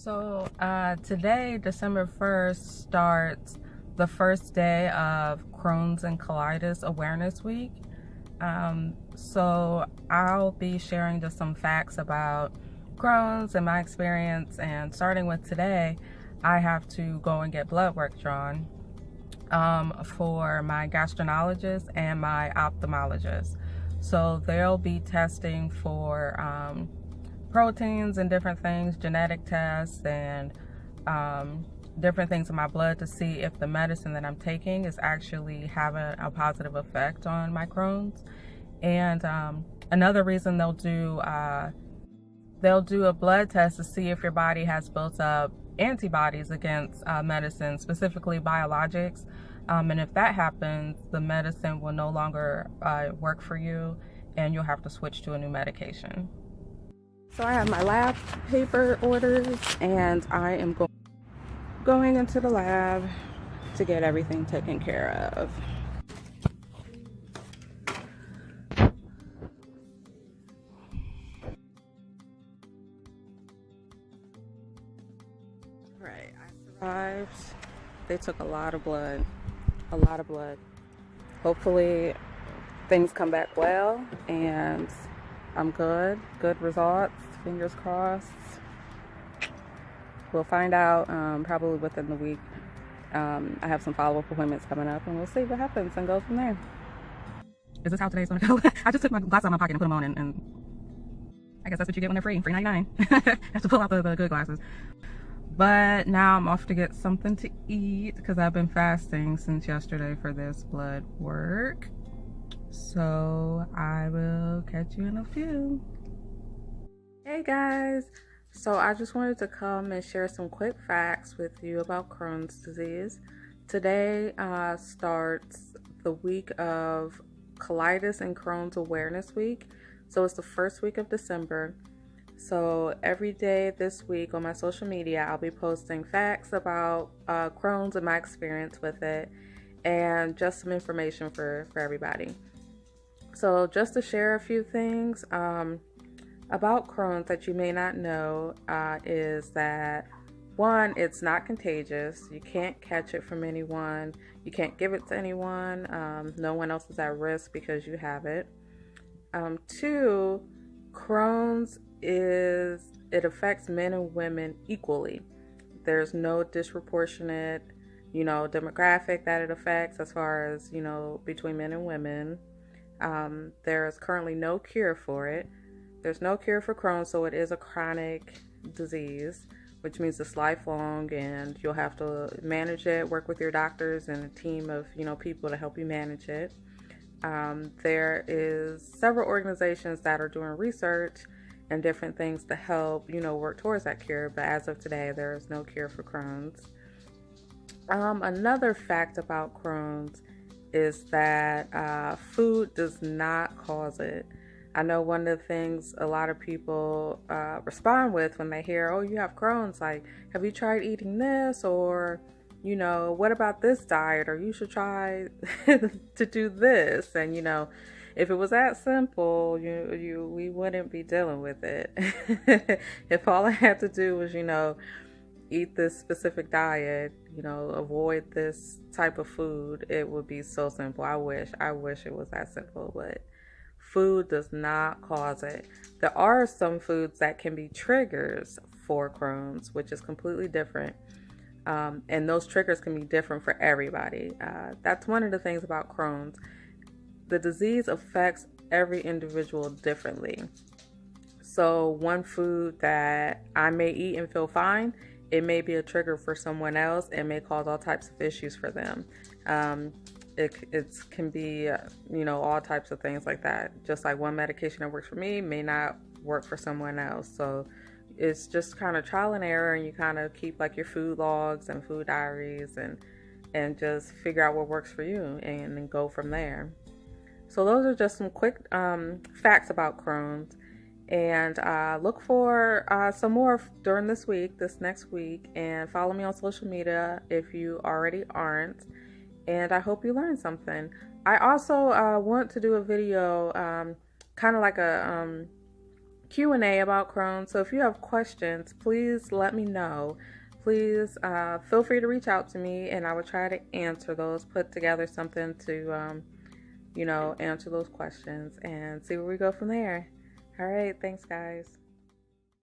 Today, December 1st, starts the first day of Crohn's and Colitis Awareness Week. I'll be sharing just some facts about Crohn's and my experience. And starting with today, I have to go and get blood work drawn for my gastroenterologist and my ophthalmologist. So they'll be testing for proteins and different things, genetic tests, and different things in my blood to see if the medicine that I'm taking is actually having a positive effect on my Crohn's. And another reason they'll do a blood test to see if your body has built up antibodies against medicine, specifically biologics. And if that happens, the medicine will no longer work for you, and you'll have to switch to a new medication. So I have my lab paper orders, and I am going into the lab to get everything taken care of. Right, I survived. They took a lot of blood. Hopefully things come back well and I'm good results, fingers crossed. We'll find out probably within the week. I have some follow-up appointments coming up, and we'll see what happens and go from there. Is this how today's gonna go? I just took my glasses out of my pocket and put them on, and I guess that's what you get when they're free 99. Have to pull out the good glasses. But now I'm off to get something to eat because I've been fasting since yesterday for this blood work. So I will catch you in a few. Hey guys, so I just wanted to come and share some quick facts with you about Crohn's disease. Today starts the week of Colitis and Crohn's Awareness Week. So it's the first week of December. So every day this week on my social media, I'll be posting facts about Crohn's and my experience with it, and just some information for everybody. So just to share a few things about Crohn's that you may not know is that, one, it's not contagious. You can't catch it from anyone. You can't give it to anyone. No one else is at risk because you have it. Two, Crohn's it affects men and women equally. There's no disproportionate, demographic that it affects as far as, between men and women. There's currently no cure for it. There's no cure for Crohn's, so it is a chronic disease, which means it's lifelong, and you'll have to manage it, work with your doctors and a team of, people to help you manage it. There is several organizations that are doing research and different things to help, work towards that cure. But as of today, there is no cure for Crohn's. Another fact about Crohn's is that food does not cause it. I know one of the things a lot of people respond with when they hear, oh, you have Crohn's, like, have you tried eating this? Or, what about this diet? Or you should try to do this. And, if it was that simple, we wouldn't be dealing with it. If all I had to do was, eat this specific diet, avoid this type of food, it would be so simple. I wish it was that simple, but food does not cause it. There are some foods that can be triggers for Crohn's, which is completely different. And those triggers can be different for everybody. That's one of the things about Crohn's. The disease affects every individual differently. So one food that I may eat and feel fine, it may be a trigger for someone else and may cause all types of issues for them. It can be, all types of things like that. Just like one medication that works for me may not work for someone else. So it's just kind of trial and error, and you kind of keep like your food logs and food diaries and just figure out what works for you and then go from there. So those are just some quick facts about Crohn's. And look for some more during this next week. And follow me on social media if you already aren't. And I hope you learned something. I also want to do a video, kind of like a Q&A about Crohn. So if you have questions, please let me know. Please feel free to reach out to me, and I will try to answer those, put together something to, answer those questions and see where we go from there. All right, thanks, guys.